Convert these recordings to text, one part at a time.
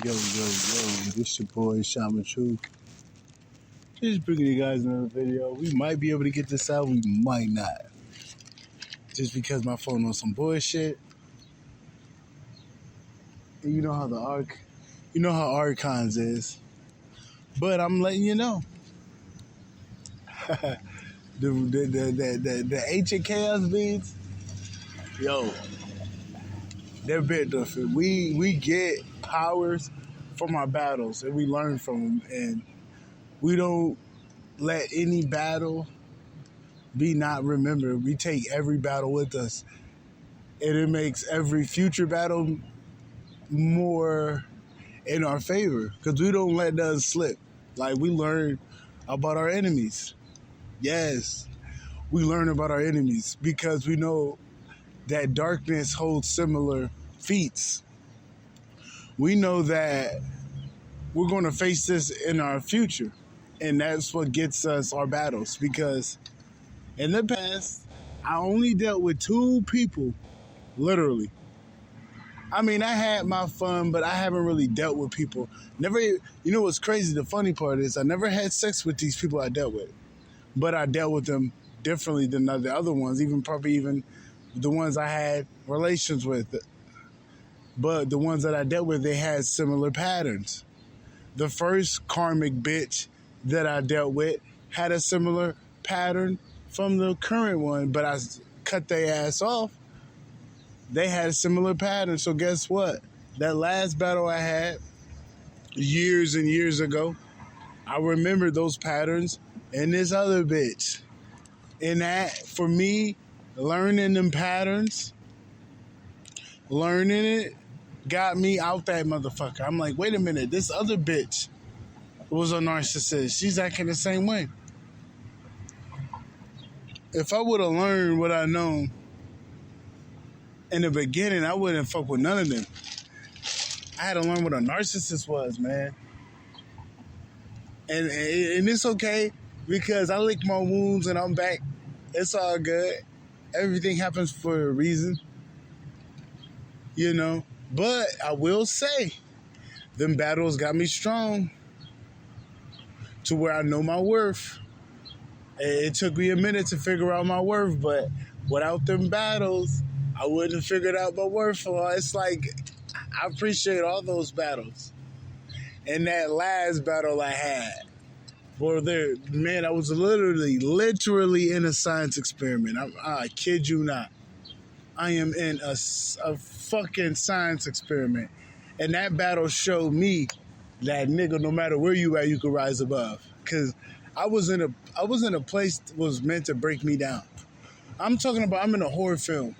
Yo, this your boy Shaman True. Just bringing you guys another video. We might be able to get this out, we might not. Just because my phone on some bullshit. And you know how Archons is. But I'm letting you know. the ancient chaos beads, yo, they're bit different. We get powers from our battles and we learn from them, and we don't let any battle be not remembered. We take every battle with us, and it makes every future battle more in our favor because we don't let none slip. Like, we learn about our enemies. Yes, we learn about our enemies because we know that darkness holds similar feats. We know that we're going to face this in our future, and that's what gets us our battles, because in the past, I only dealt with 2 people, literally. I mean, I had my fun, but I haven't really dealt with people. Never, you know what's crazy? The funny part is I never had sex with these people I dealt with, but I dealt with them differently than the other ones, probably even the ones I had relations with. But the ones that I dealt with, they had similar patterns. The first karmic bitch that I dealt with had a similar pattern from the current one, but I cut their ass off. They had a similar pattern. So guess what? That last battle I had years and years ago, I remember those patterns in this other bitch. And that, for me, learning them patterns, learning it, got me out that motherfucker. I'm like, wait a minute, this other bitch was a narcissist. She's acting the same way. If I would have learned what I know in the beginning, I wouldn't fuck with none of them. I had to learn what a narcissist was, man. And it's okay because I licked my wounds and I'm back. It's all good. Everything happens for a reason. You know? But I will say, them battles got me strong to where I know my worth. It took me a minute to figure out my worth, but without them battles, I wouldn't have figured out my worth. It's like, I appreciate all those battles. And that last battle I had, man, I was literally in a science experiment. I kid you not. I am in a fucking science experiment. And that battle showed me that, nigga, no matter where you at, you can rise above. Because I was in a place that was meant to break me down. I'm in a horror film.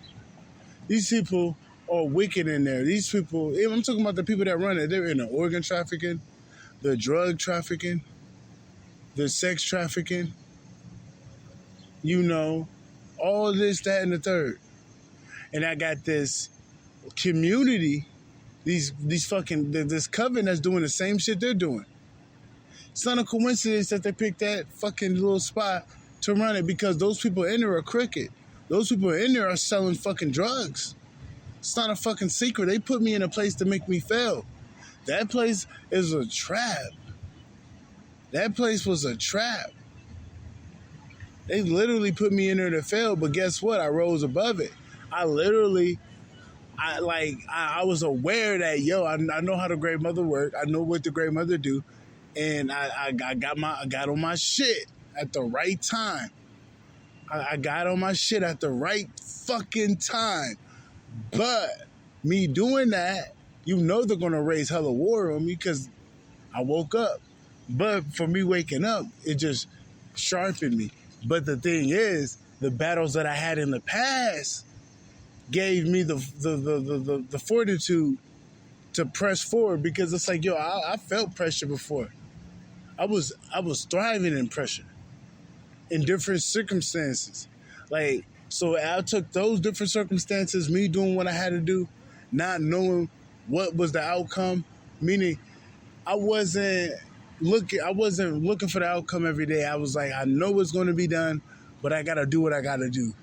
These people are wicked in there. These people, I'm talking about the people that run it. They're in the organ trafficking, the drug trafficking, the sex trafficking, you know, all this, that, and the third. And I got this community, this coven that's doing the same shit they're doing. It's not a coincidence that they picked that fucking little spot to run it, because those people in there are crooked. Those people in there are selling fucking drugs. It's not a fucking secret. They put me in a place to make me fail. That place is a trap. That place was a trap. They literally put me in there to fail, but guess what? I rose above it. I was aware that, I know how the Great Mother work. I know what the Great Mother do. And I got on my shit at the right time. I got on my shit at the right fucking time. But me doing that, they're going to raise hella war on me because I woke up. But for me waking up, it just sharpened me. But the thing is, the battles that I had in the past gave me the fortitude to press forward, because it's like, I felt pressure before. I was thriving in pressure in different circumstances. Like, so I took those different circumstances, me doing what I had to do, not knowing what was the outcome, meaning I wasn't looking for the outcome every day. I was like, I know it's going to be done, but I got to do what I got to do.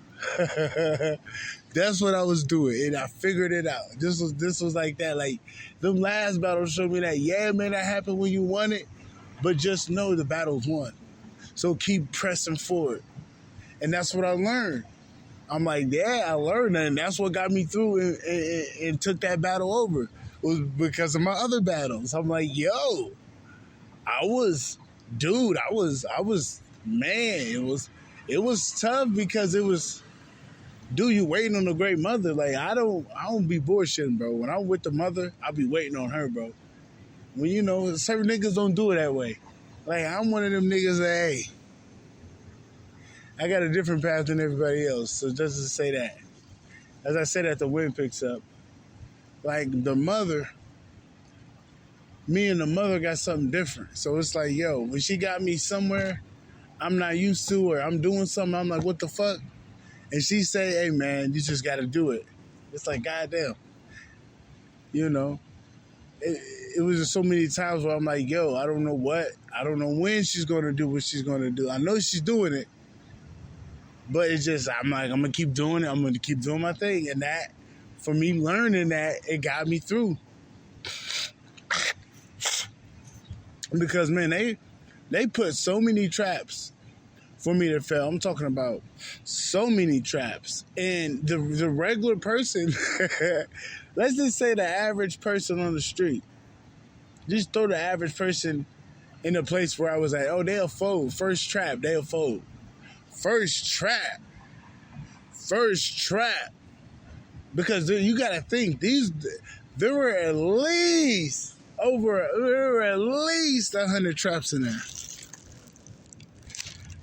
That's what I was doing, and I figured it out. This was like that. Like them last battles showed me that. Yeah, man, that happened when you won it, but just know the battle's won. So keep pressing forward, and that's what I learned. I'm like, yeah, I learned that, and that's what got me through and took that battle over. It was because of my other battles. I'm like, yo, I was, man. It was tough because it was. Dude, you waiting on the great mother. Like, I don't be bullshitting, bro. When I'm with the mother, I be waiting on her, bro. When, you know, certain niggas don't do it that way. Like, I'm one of them niggas that, hey, I got a different path than everybody else. So just to say that. As I said that the wind picks up. Like, the mother, me and the mother got something different. So it's like, yo, when she got me somewhere I'm not used to, or I'm doing something, I'm like, what the fuck? And she say, hey, man, you just got to do it. It's like, goddamn. You know? It was just so many times where I'm like, yo, I don't know when she's going to do what she's going to do. I know she's doing it. But it's just, I'm like, I'm going to keep doing it. I'm going to keep doing my thing. And that, for me learning that, it got me through. Because, man, they put so many traps for me to fail. I'm talking about so many traps. And the regular person, let's just say the average person on the street, just throw the average person in a place where I was like, oh, they'll fold. First trap, they'll fold. First trap. Because you got to think, there were at least 100 traps in there.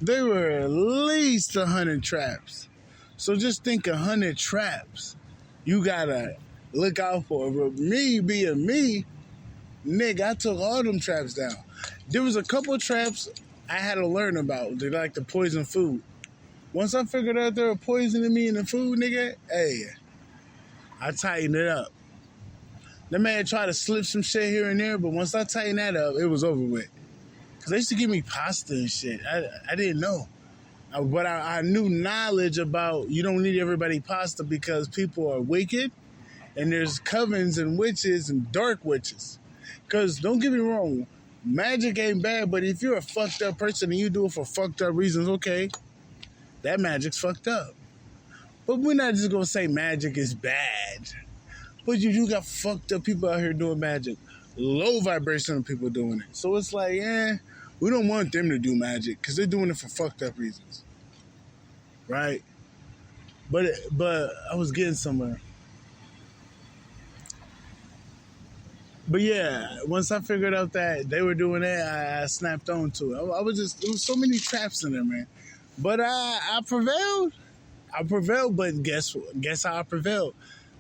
There were at least 100 traps. So just think 100 traps you gotta look out for. But me being me, nigga, I took all them traps down. There was a couple traps I had to learn about. They like the poison food. Once I figured out they were poisoning me in the food, nigga, hey, I tightened it up. The man tried to slip some shit here and there, but once I tightened that up, it was over with. Because they used to give me pasta and shit. I didn't know. But I knew knowledge about you don't need everybody pasta because people are wicked. And there's covens and witches and dark witches. Because don't get me wrong, magic ain't bad. But if you're a fucked up person and you do it for fucked up reasons, okay, that magic's fucked up. But we're not just going to say magic is bad. But you got fucked up people out here doing magic. Low vibrational people doing it. So it's like, we don't want them to do magic because they're doing it for fucked up reasons. Right? But I was getting somewhere. But yeah, once I figured out that they were doing that, I snapped on to it. There was so many traps in there, man. But I prevailed. But guess how I prevailed?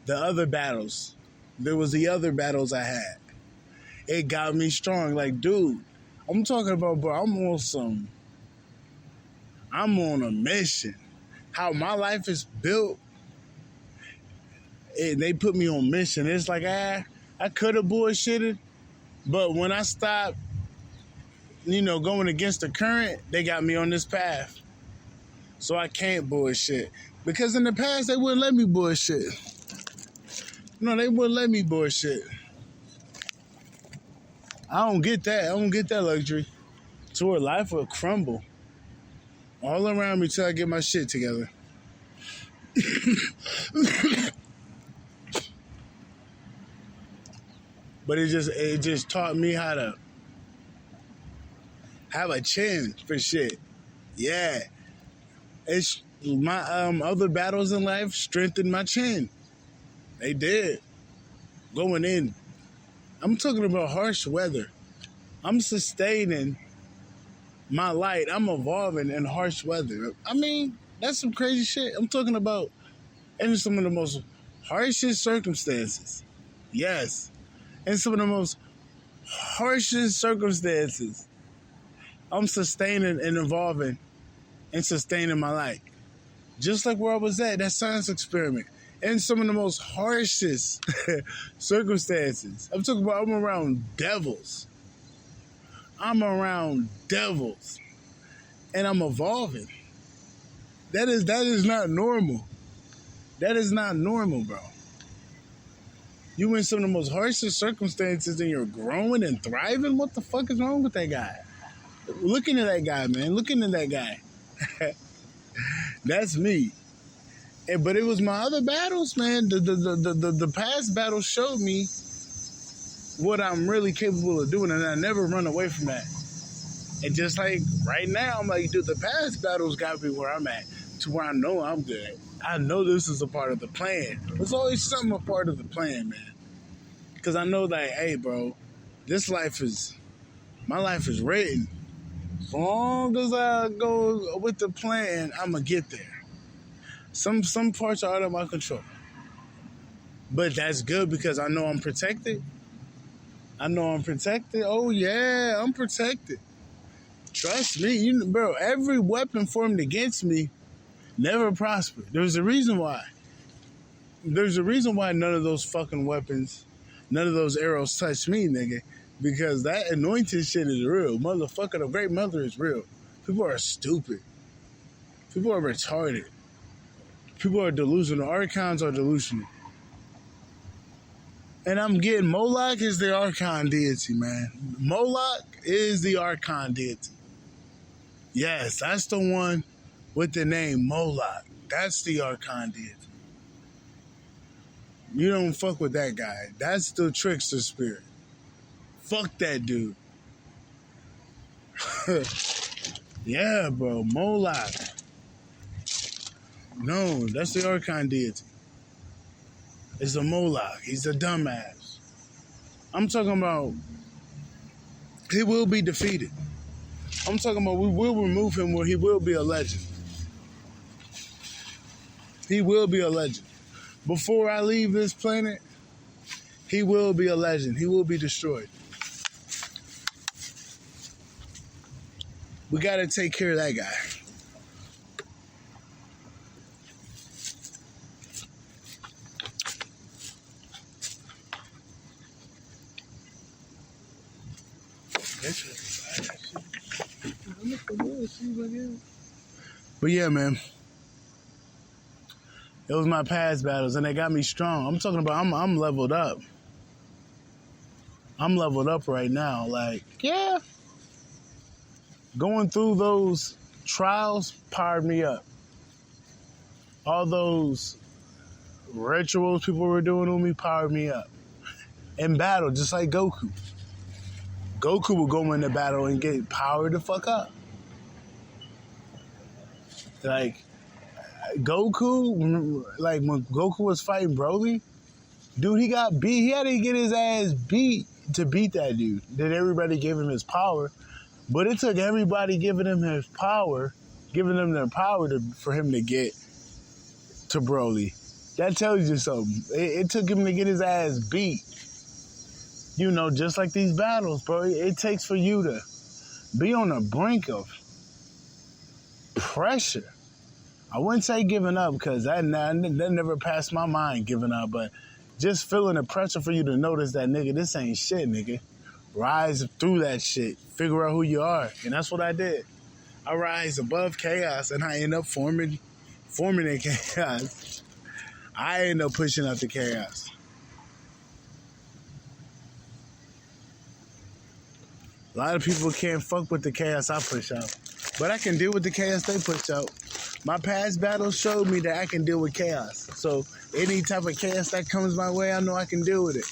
The other battles. There was the other battles I had. It got me strong. Like, dude, I'm talking about, bro, I'm on a mission. How my life is built, they put me on mission. It's like, I could have bullshitted, but when I stopped, going against the current, they got me on this path. So I can't bullshit. Because in the past, they wouldn't let me bullshit. No, they wouldn't let me bullshit. I don't get that. I don't get that luxury. To where life will crumble all around me till I get my shit together. But it just taught me how to have a chin for shit. Yeah. It's my other battles in life strengthened my chin. They did. Going in. I'm talking about harsh weather. I'm sustaining my light. I'm evolving in harsh weather. I mean, that's some crazy shit. I'm talking about in some of the most harshest circumstances. Yes. In some of the most harshest circumstances. I'm sustaining and evolving and sustaining my light. Just like where I was at, that science experiment. In some of the most harshest circumstances. I'm talking about I'm around devils. And I'm evolving. That is not normal. That is not normal, bro. You in some of the most harshest circumstances and you're growing and thriving? What the fuck is wrong with that guy? Look into that guy, man. Look into that guy. That's me. But it was my other battles, man. The past battles showed me what I'm really capable of doing, and I never run away from that. And just like right now, I'm like, dude, the past battles got me where I'm at, to where I know I'm good. I know this is a part of the plan. There's always something a part of the plan, man. Because I know that, hey, bro, my life is written. As long as I go with the plan, I'm going to get there. Some parts are out of my control. But that's good because I know I'm protected. Oh, yeah, I'm protected. Trust me, bro, every weapon formed against me never prospered. There's a reason why. There's a reason why none of those fucking weapons, none of those arrows touch me, nigga. Because that anointed shit is real. Motherfucker, the Great Mother is real. People are stupid. People are retarded. People are delusional. Archons are delusional. And I'm getting Moloch is the Archon deity, man. Moloch is the Archon deity. Yes, that's the one with the name Moloch. That's the Archon deity. You don't fuck with that guy. That's the trickster spirit. Fuck that dude. Yeah, bro. Moloch. No, that's the Archon deity. It's a Moloch. He's a dumbass. I'm talking about he will be defeated. I'm talking about we will remove him where he will be a legend. He will be a legend. Before I leave this planet, he will be a legend. He will be destroyed. We got to take care of that guy. But yeah, man. It was my past battles, and they got me strong. I'm talking about I'm leveled up. I'm leveled up right now. Like, yeah. Going through those trials powered me up. All those rituals people were doing on me powered me up. In battle, just like Goku. Goku would go into battle and get powered the fuck up. Like, Goku, like when Goku was fighting Broly, dude, he got beat. He had to get his ass beat to beat that dude. Then everybody gave him his power. But it took everybody giving him his power, giving them their power for him to get to Broly. That tells you something. It took him to get his ass beat. You know, just like these battles, bro. It takes for you to be on the brink of pressure. I wouldn't say giving up because that never passed my mind, giving up. But just feeling the pressure for you to notice that, nigga, this ain't shit, nigga. Rise through that shit. Figure out who you are. And that's what I did. I rise above chaos and I end up forming in chaos. I end up pushing out the chaos. A lot of people can't fuck with the chaos I push out. But I can deal with the chaos they push out. My past battles showed me that I can deal with chaos. So any type of chaos that comes my way, I know I can deal with it.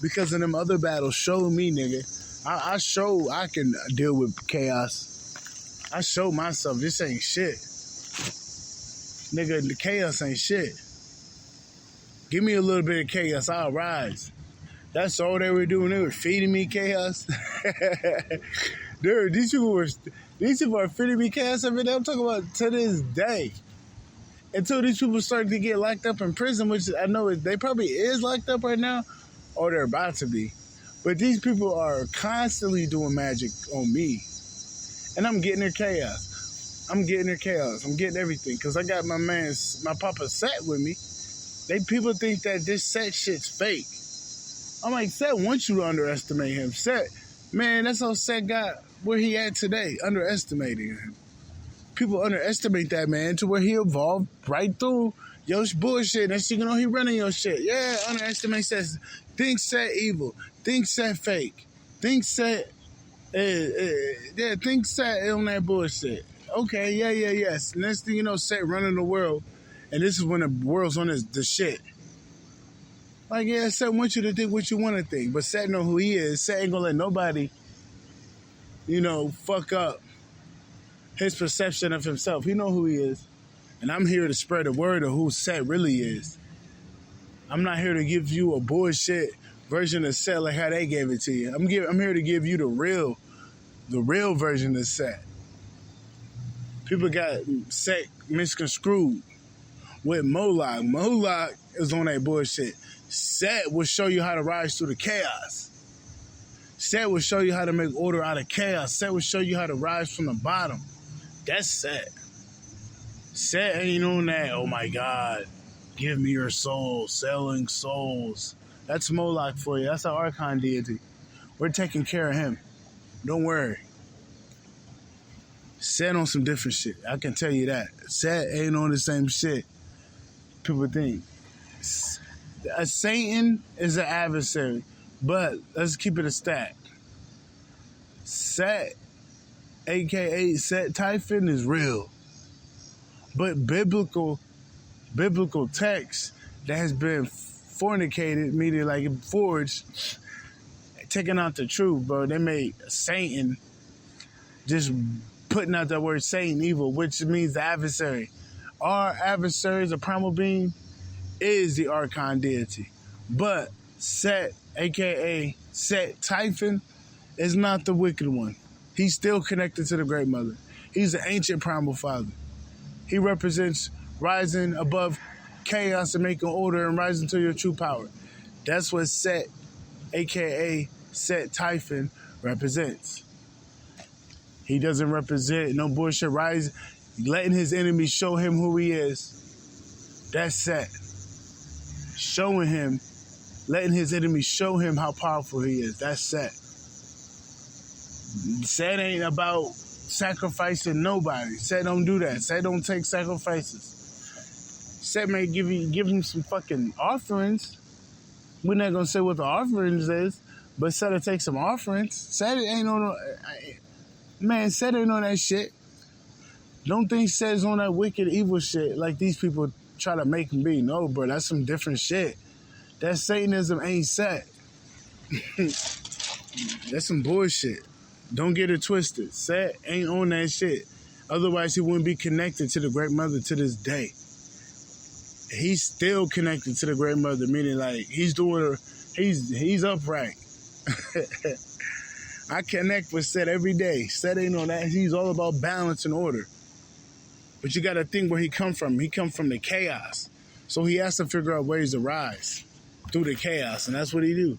Because of them other battles showed me, nigga. I show I can deal with chaos. I show myself this ain't shit. Nigga, the chaos ain't shit. Give me a little bit of chaos, I'll rise. That's all they were doing. They were feeding me chaos. Dude, these people are feeding me chaos every day. I'm talking about to this day. Until these people start to get locked up in prison, which I know they probably is locked up right now, or they're about to be. But these people are constantly doing magic on me. And I'm getting their chaos. I'm getting everything. Because I got my papa Set with me. People think that this Set shit's fake. I'm like, Set wants you to underestimate him. Set, man, that's how Set got where he at today, underestimating him. People underestimate that man to where he evolved right through Yo, bullshit. Next thing you know, he running your shit. Yeah, underestimate Set. Think Set evil. Think Set fake. Think Set, think Set on that bullshit. Okay, yes. Next thing you know, Set running the world, and this is when the world's on the shit. Like, yeah, Set wants you to think what you want to think, but Set know who he is. Set ain't gonna let nobody, fuck up his perception of himself. He know who he is. And I'm here to spread the word of who Set really is. I'm not here to give you a bullshit version of Set like how they gave it to you. I'm here to give you the real version of Set. People got Set misconstrued with Moloch. Moloch is on that bullshit. Set will show you how to rise through the chaos. Set will show you how to make order out of chaos. Set will show you how to rise from the bottom. That's Set. Set ain't on that, oh my God, give me your soul, selling souls. That's Moloch for you. That's our Archon deity. We're taking care of him. Don't worry. Set on some different shit. I can tell you that. Set ain't on the same shit people think. A Satan is an adversary, but let's keep it a stack. Set, a.k.a. Set Typhon, is real. But biblical text that has been fornicated, meaning like forged, taking out the truth, bro. They made Satan, just putting out that word Satan, evil, which means the adversary. Our adversaries, a primal being, is the Archon deity. But Set, a.k.a. Set Typhon, is not the wicked one. He's still connected to the Great Mother. He's the ancient primal father. He represents rising above chaos and making order and rising to your true power. That's what Set, a.k.a. Set Typhon, represents. He doesn't represent no bullshit rising, letting his enemies show him who he is. That's Set. Showing him, letting his enemies show him how powerful he is. That's Set. Set ain't about sacrificing nobody. Set don't do that. Set don't take sacrifices. Set may give him some fucking offerings. We're not gonna say what the offerings is, but Set will take some offerings. Set ain't on Set ain't on that shit. Don't think Set's on that wicked evil shit like these people try to make him be. No, bro, that's some different shit. That Satanism ain't Set. That's some bullshit. Don't get it twisted. Set ain't on that shit. Otherwise, he wouldn't be connected to the Great Mother to this day. He's still connected to the Great Mother, meaning like he's upright. I connect with Set every day. Set ain't on that. He's all about balance and order. But you got to think where he come from. He come from the chaos. So he has to figure out ways to rise through the chaos, and that's what he do.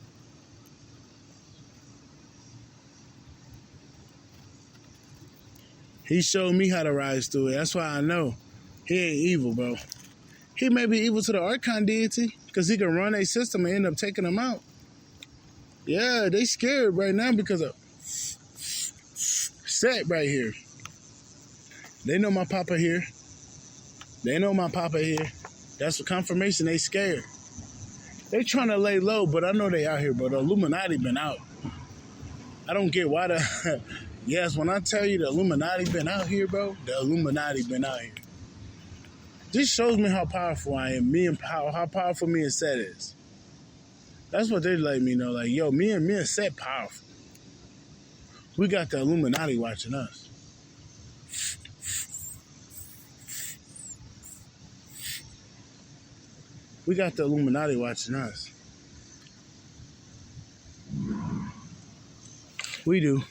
He showed me how to rise through it. That's why I know he ain't evil, bro. He may be evil to the Archon deity because he can run a system and end up taking them out. Yeah, they scared right now because of Set right here. They know my papa here. That's the confirmation they scared. They trying to lay low, but I know they out here, bro. The Illuminati been out. I don't get why the... Yes, when I tell you the Illuminati been out here, bro, the Illuminati been out here. This shows me how powerful I am, how powerful me and Set is. That's what they let me know. Like, yo, me and Set powerful. We got the Illuminati watching us. We got the Illuminati watching us. We do.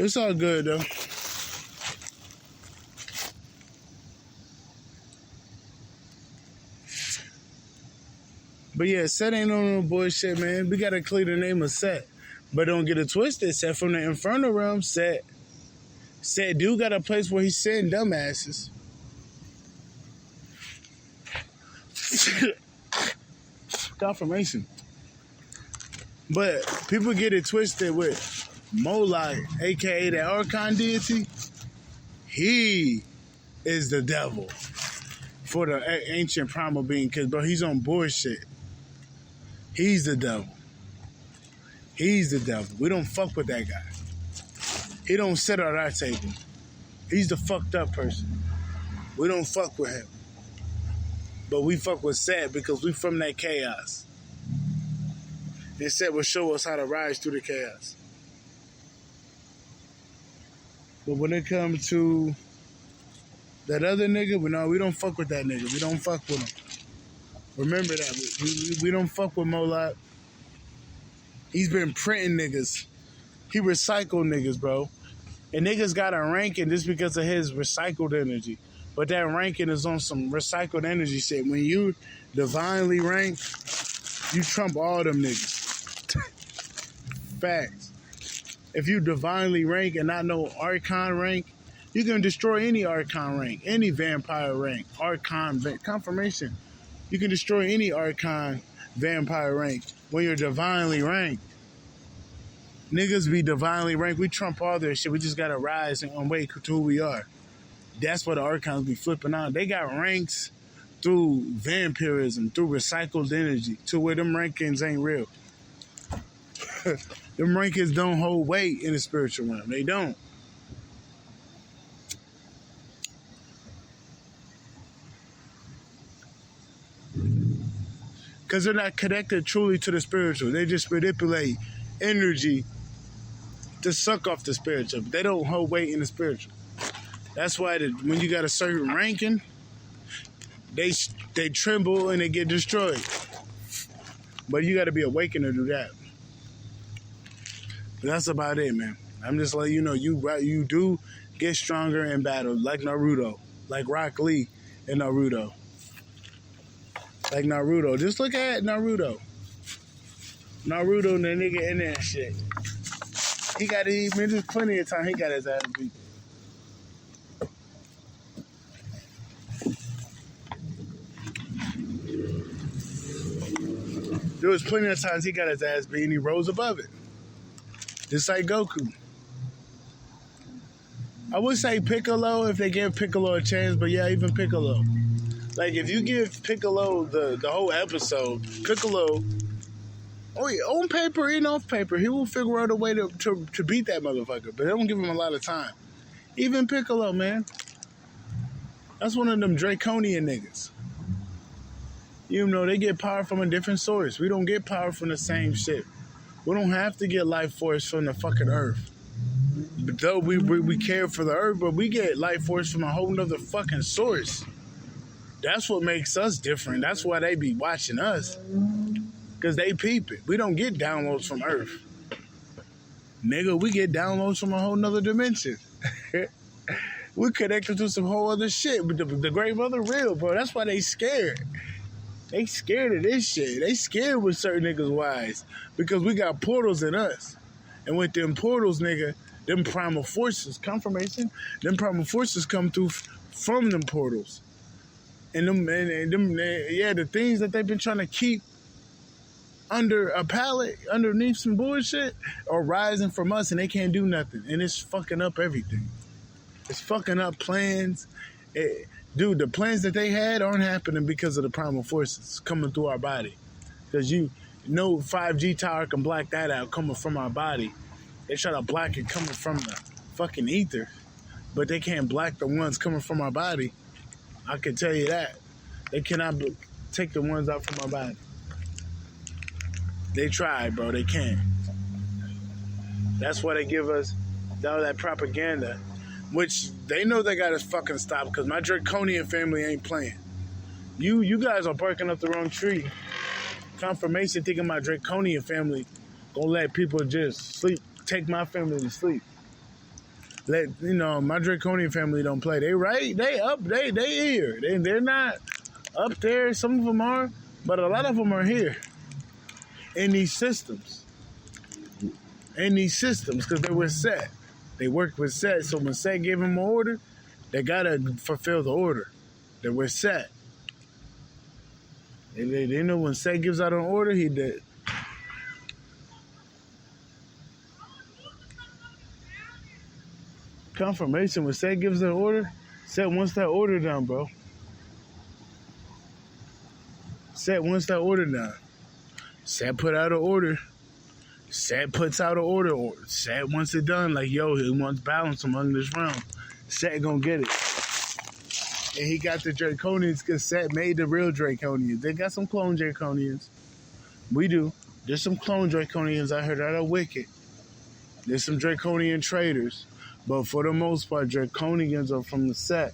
It's all good, though. But yeah, Set ain't on no bullshit, man. We gotta clear the name of Set. But don't get it twisted. Set from the Infernal Realm. Set do got a place where he's sending dumbasses. Confirmation. But people get it twisted with Moloch, a.k.a. the Archon deity. He is the devil for the ancient primal being. Because, bro, he's on bullshit. He's the devil. He's the devil. We don't fuck with that guy. He don't sit at our table. He's the fucked up person. We don't fuck with him. But we fuck with Set because we from that chaos. And Set will show us how to rise through the chaos. But when it comes to that other nigga, we don't fuck with that nigga. We don't fuck with him. Remember that. We don't fuck with Molot. He's been printing niggas. He recycled niggas, bro. And niggas got a ranking just because of his recycled energy. But that ranking is on some recycled energy shit. When you divinely rank, you trump all them niggas. Facts. If you divinely rank and not know Archon rank, you can destroy any Archon rank, any vampire rank, Archon confirmation. You can destroy any Archon vampire rank when you're divinely ranked. Niggas be divinely ranked. We trump all their shit. We just gotta rise and wake to who we are. That's what the Archons be flipping on. They got ranks through vampirism, through recycled energy, to where them rankings ain't real. Them rankings don't hold weight in the spiritual realm. They don't. Because they're not connected truly to the spiritual. They just manipulate energy to suck off the spiritual. They don't hold weight in the spiritual. That's why when you got a certain ranking, they tremble and they get destroyed. But you got to be awakened to do that. But that's about it, man. I'm just letting you know, you do get stronger in battle, like Naruto, like Rock Lee in Naruto. Like Naruto. Just look at Naruto. Naruto and the nigga in there and shit. He got it, man, there's plenty of time he got his ass beat. There was plenty of times he got his ass beat and he rose above it. Just like Goku. I would say Piccolo if they give Piccolo a chance, but yeah, even Piccolo. Like, if you give Piccolo the whole episode, Piccolo, on paper and off paper, he will figure out a way to beat that motherfucker, but they don't give him a lot of time. Even Piccolo, man. That's one of them draconian niggas. You know, they get power from a different source. We don't get power from the same shit. We don't have to get life force from the fucking earth. But though we care for the earth, but we get life force from a whole nother fucking source. That's what makes us different. That's why they be watching us. Because they peep it. We don't get downloads from earth. Nigga, we get downloads from a whole nother dimension. We connected to some whole other shit. But the Great Mother real, bro. That's why they scared. They scared of this shit. They scared with certain niggas' wise. Because we got portals in us. And with them portals, nigga, them primal forces, confirmation, them primal forces come through from them portals. And the things that they've been trying to keep under a pallet, underneath some bullshit, are rising from us and they can't do nothing. And it's fucking up everything. It's fucking up plans. Dude, the plans that they had aren't happening because of the primal forces coming through our body. Because no 5G tower can black that out coming from our body. They try to black it coming from the fucking ether. But they can't black the ones coming from our body. I can tell you that. They cannot take the ones out from our body. They tried, bro. They can't. That's why they give us all that propaganda, which they know they got us fucking stop because my Draconian family ain't playing. You guys are barking up the wrong tree. Confirmation thinking my Draconian family gonna let people just sleep, take my family to sleep. My Draconian family don't play. They right, they up, they here. They're not up there. Some of them are, but a lot of them are here. In these systems. Because they were Set. They worked with Set. So when Set gave them an order, they gotta fulfill the order. They were Set. They know when Set gives out an order, he did. Confirmation when Set gives an order, Set once that order done, bro. Set once that order done. Set put out an order. Set puts out an order. Set once it done, like, yo, he wants balance among this realm. Set gonna get it. And he got the Draconians because Set made the real Draconians. They got some clone Draconians. We do. There's some clone Draconians out here that are wicked. There's some Draconian traders. But for the most part, Draconians are from the Set.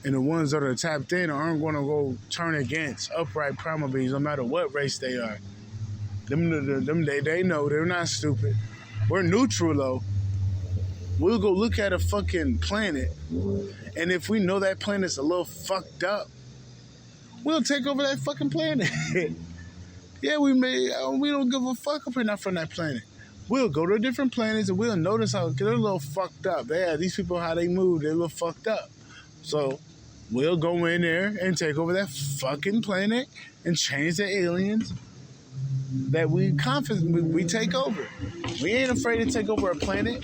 And the ones that are tapped in aren't going to go turn against upright primal beings, no matter what race they are. They know. They're not stupid. We're neutral, though. We'll go look at a fucking planet, and if we know that planet's a little fucked up, we'll take over that fucking planet. Yeah, we don't give a fuck if we're not from that planet. We'll go to different planets, and we'll notice how they're a little fucked up. Yeah, these people, how they move, they're a little fucked up. So we'll go in there and take over that fucking planet and change the aliens that we take over. We ain't afraid to take over a planet.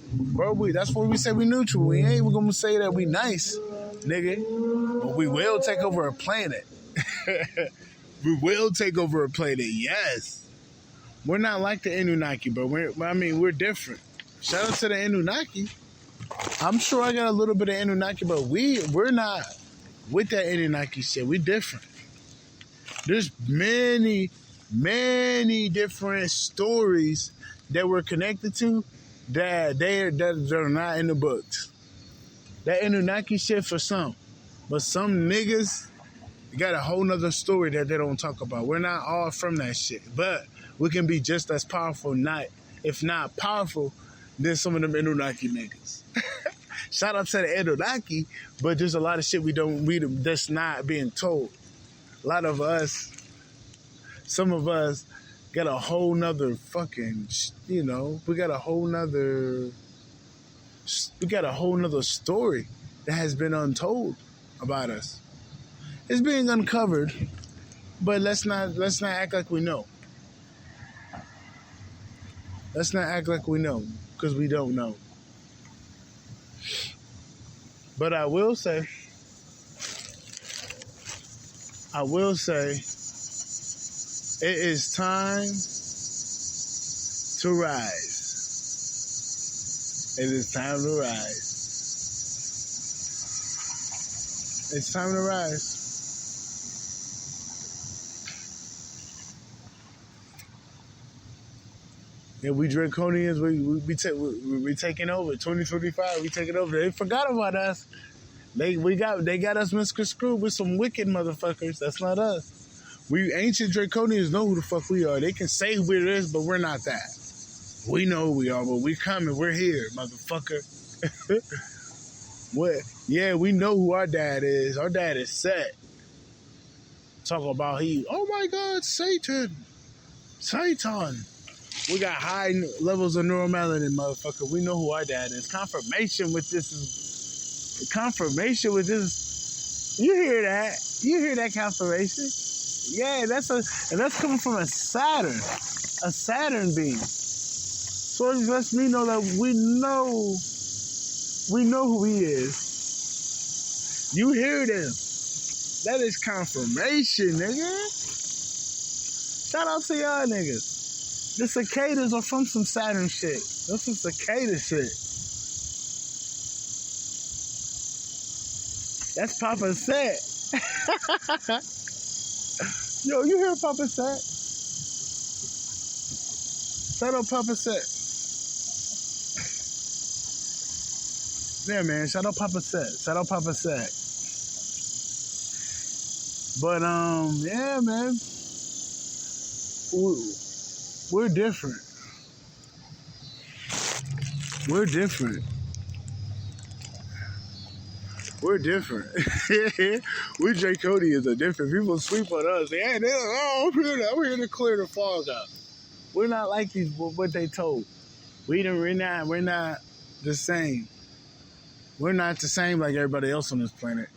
Bro, that's why we say we neutral. We ain't gonna say that we nice, nigga. But we will take over a planet. We will take over a planet, yes. We're not like the Anunnaki, bro. We're different. Shout out to the Anunnaki. I'm sure I got a little bit of Anunnaki, but we're not with that Anunnaki shit. We're different. There's many different stories that we're connected to that they're not in the books. That Anunnaki shit for some. But some niggas got a whole nother story that they don't talk about. We're not all from that shit. But we can be just as powerful, if not powerful, than some of them Anunnaki niggas. Shout out to the Anunnaki, but there's a lot of shit that's not being told. A lot of us, some of us, got a whole nother fucking, we got a whole nother story that has been untold about us. It's being uncovered, but let's not act like we know. Let's not act like we know, because we don't know. But I will say, it is time to rise. It is time to rise. It's time to rise. Yeah, we Draconians, we taking over. 2035, we taking over. They forgot about us. They got us misconstrued with some wicked motherfuckers. That's not us. We ancient Draconians know who the fuck we are. They can say who it is, but we're not that. We know who we are, but we coming. We're here, motherfucker. What? Yeah, we know who our dad is. Our dad is Set. Talk about oh my God, Satan. We got high levels of neuromelanin, motherfucker. We know who our dad is. Confirmation with this. You hear that? You hear that confirmation? Yeah, that's coming from a Saturn being. So it lets me know that we know who he is. You hear them? That is confirmation, nigga. Shout out to y'all niggas. The cicadas are from some Saturn shit. That's some cicada shit. That's Papa Set. Yo, you hear Papa Set? Shout out Papa Set. Yeah, man. Shout out Papa Set. But, yeah, man. We're different. We're different. We Draconians are different. People sleep on us. I'm here to clear the fog up. We're not like these, what they told. We're not the same. We're not the same like everybody else on this planet.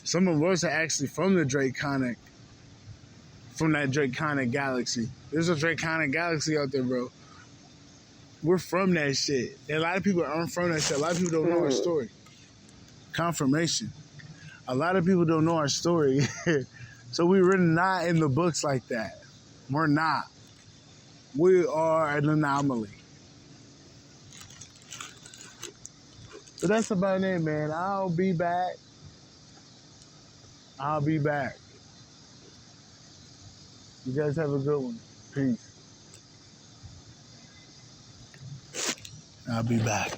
Some of us are actually from that Draconic galaxy. There's a Draconic galaxy out there, bro. We're from that shit. And a lot of people aren't from that shit. A lot of people don't know our story. confirmation. A lot of people don't know our story. So we were not in the books like that. We're not. We are an anomaly. But that's about it, man. I'll be back. You guys have a good one. Peace. I'll be back.